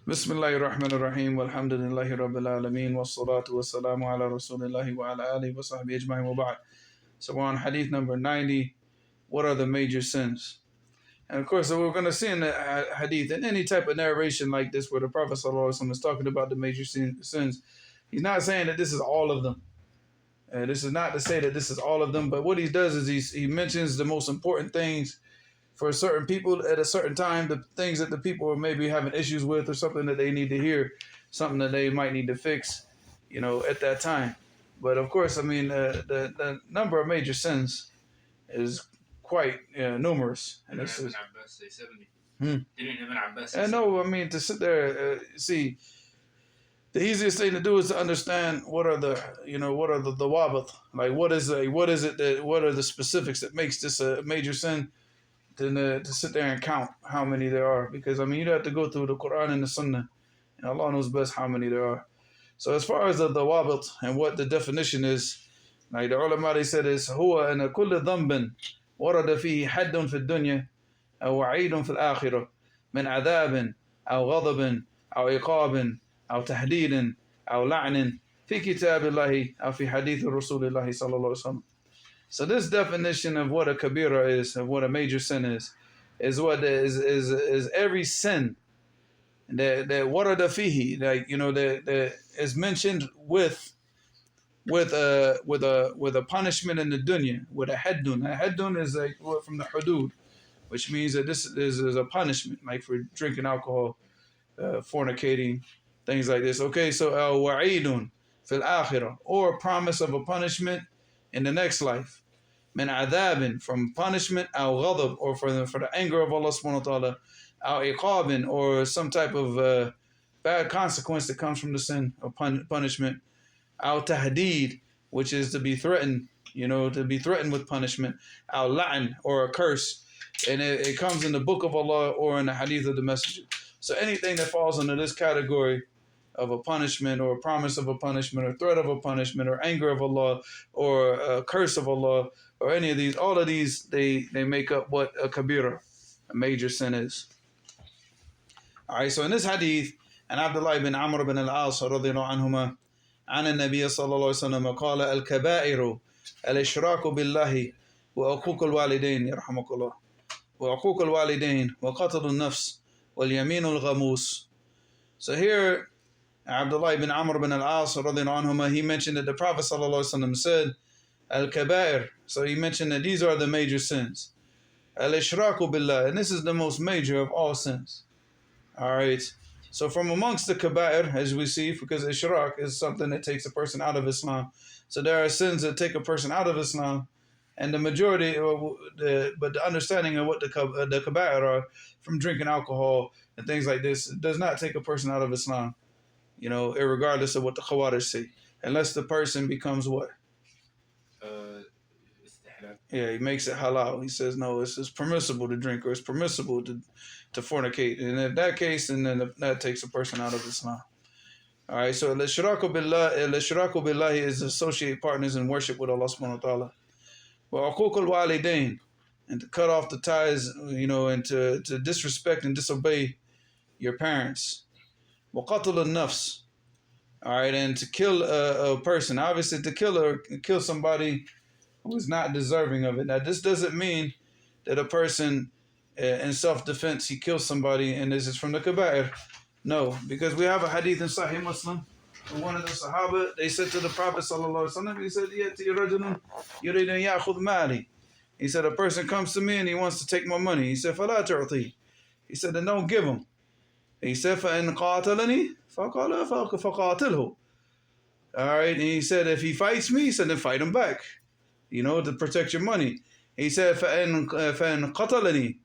Bismillahir Rahmanir Rahim, walhamdulillahi rabbil alameen, wassalatu wassalamu ala rasulillahi wa ala alihi wa sahbihi ajma'in wa ba'd. So we're on hadith number 90, what are the major sins? And of course, we're going to see in the hadith, in any type of narration like this where the Prophet ﷺ is talking about the major sins, he's not saying that this is all of them. This is not to say that this is all of them, but what he does is he mentions the most important things for certain people at a certain time, the things that the people are maybe having issues with or something that they need to hear, something that they might need to fix, at that time. But of course, I mean, the number of major sins is quite numerous. And this is. And no, I mean, to sit there, see, the easiest thing to do is to understand what are the wabath, like what are the specifics that makes this a major sin, than to sit there and count how many there are. Because, I mean, you'd have to go through the Quran and the Sunnah, and Allah knows best how many there are. So as far as the wabat and what the definition is, like the ulama, they said is هو أن كل ذنب ورد فيه حد في الدنيا أو وعيد في الآخرة من عذاب أو غضب أو عقاب أو تهديد أو لعن في كتاب الله أو في حديث رسول الله صلى الله عليه وسلم. So this definition of what a kabira is, of what a major sin is what is every sin that warada fihi, like that is mentioned with a punishment in the dunya, with a haddun. A haddun is like from the hudud, which means that this is a punishment, like for drinking alcohol, fornicating, things like this. Okay, so wa'idun fil akhirah, or a promise of a punishment in the next life. Min adabin, from punishment, aw ghadab, or for the anger of Allah subhanahu wa ta'ala, aw iqabin, or some type of bad consequence that comes from the sin of punishment, aw tahdeed, which is to be threatened, to be threatened with punishment, aw la'an, or a curse, and it comes in the book of Allah or in the hadith of the Messenger. So anything that falls under this category of a punishment or a promise of a punishment or threat of a punishment or anger of Allah or a curse of Allah or any of these, all of these, they make up what a kabira, a major sin is. All right, so in this hadith, and Abdullah ibn Amr ibn al-As radiyallahu anhuma, عن النبي صلى الله عليه وسلم قال الكبائر الإشراك بالله وعقوق الوالدين يرحمك الله وعقوق الوالدين وقتل النفس واليمين الغموس. So here Abdullah ibn Amr ibn al-As radiyallahu anhuma, he mentioned that the Prophet sallallahu alaihi wasallam said al-kaba'ir. So he mentioned that these are the major sins. Al-ishraku billah, and this is the most major of all sins. All right. So from amongst the kaba'ir, as we see, because ishrak is something that takes a person out of Islam. So there are sins that take a person out of Islam, and the majority, but the understanding of what the kaba'ir are, from drinking alcohol and things like this, does not take a person out of Islam. Regardless of what the Khawarij say, unless the person becomes what? Yeah, he makes it halal. He says, no, it's permissible to drink, or it's permissible to fornicate. And in that case, then that takes a person out of Islam. All right, so al-ishraku billah is associate partners in worship with Allah subhanahu wa ta'ala. Wa uquq al-walidain, and to cut off the ties, and to disrespect and disobey your parents. وَقَتْلُ النَّفْسِ, all right, and to kill a person. Obviously, to kill somebody who is not deserving of it. Now, this doesn't mean that a person, in self-defense, he kills somebody, and this is from the kaba'ir. No, because we have a hadith in Sahih Muslim. One of the Sahaba, they said to the Prophet sallallahu alaihi wasallam, he said, "Yati rajulun yuridu ya'khudh mali." He said, a person comes to me and he wants to take my money. He said, فَلَا تُعْطِي. He said, then don't give him. He said, فَإِنْ قَاتَلَنِي فَقَاتِلْهُ. All right, and he said, if he fights me, he said, then fight him back, to protect your money. He said, فَإِنْ قَتَلَنِي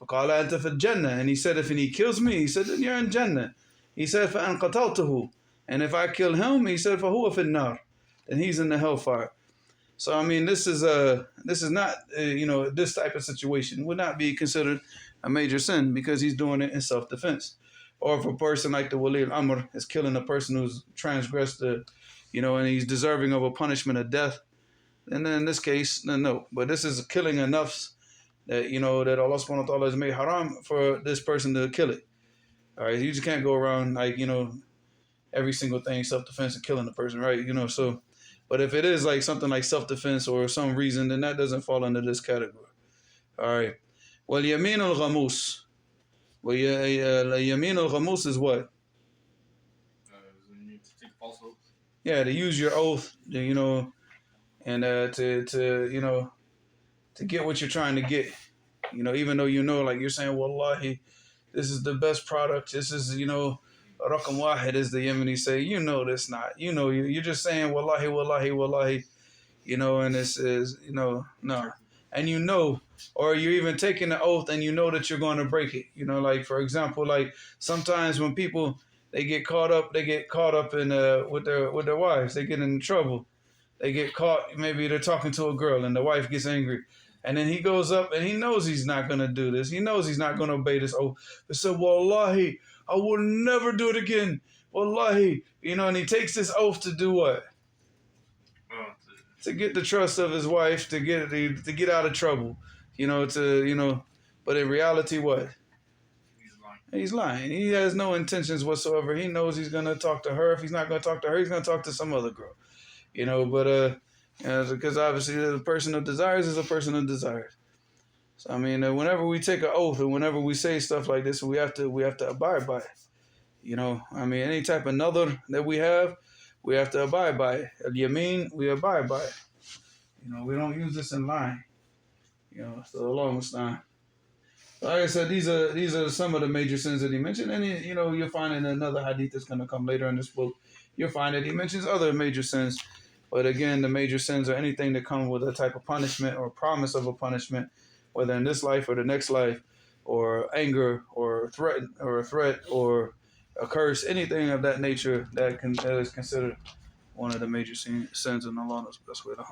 فَقَالَ أَنْتَ فِي الْجَنَّةِ. And he said, if he kills me, he said, then you're in Jannah. He said, فَإِنْ قَتَلْتُهُ. And if I kill him, he said, فَهُوَ فِي النَّارِ. Then he's in the hellfire. So, I mean, this is not, this type of situation would not be considered a major sin because he's doing it in self-defense. Or if a person like the Wali al-Amr is killing a person who's transgressed and he's deserving of a punishment of death, and then in this case, no. But this is killing enough that, that Allah subhanahu wa ta'ala has made haram for this person to kill it. All right, you just can't go around like every single thing self-defense and killing the person, right? So. But if it is like something like self-defense or some reason, then that doesn't fall under this category. All right. Well, yamin al ghamus. Well, yamin al ghamus is what? Yeah, to use your oath, and to get what you're trying to get. Even though like you're saying, wallahi, this is the best product. This is Rakam Wahid is the Yemeni say, this not. You're just saying wallahi, wallahi, wallahi, and this is, no. And or you're even taking the oath and that you're going to break it. Like for example, like sometimes when people they get caught up in with their wives, they get in trouble. They get caught, maybe they're talking to a girl and the wife gets angry. And then he goes up and he knows he's not going to do this. He knows he's not going to obey this oath. But said, wallahi, I will never do it again. Wallahi. And he takes this oath to do what? To get the trust of his wife, to get out of trouble. But in reality, what? He's lying. He has no intentions whatsoever. He knows he's going to talk to her. If he's not going to talk to her, he's going to talk to some other girl. But because obviously the person of desires is a person of desires. So I mean, whenever we take an oath and whenever we say stuff like this, we have to abide by it. I mean, any type of nadhr that we have to abide by it. Al-Yamin, we abide by it. We don't use this in line. So Allah Mustaan. Like I said, these are some of the major sins that he mentioned, and you'll find in another hadith that's going to come later in this book. You'll find that he mentions other major sins. But again, the major sins are anything that comes with a type of punishment or promise of a punishment, whether in this life or the next life, or anger or a threat or a curse, anything of that nature that is considered one of the major sins in Allah. That's where the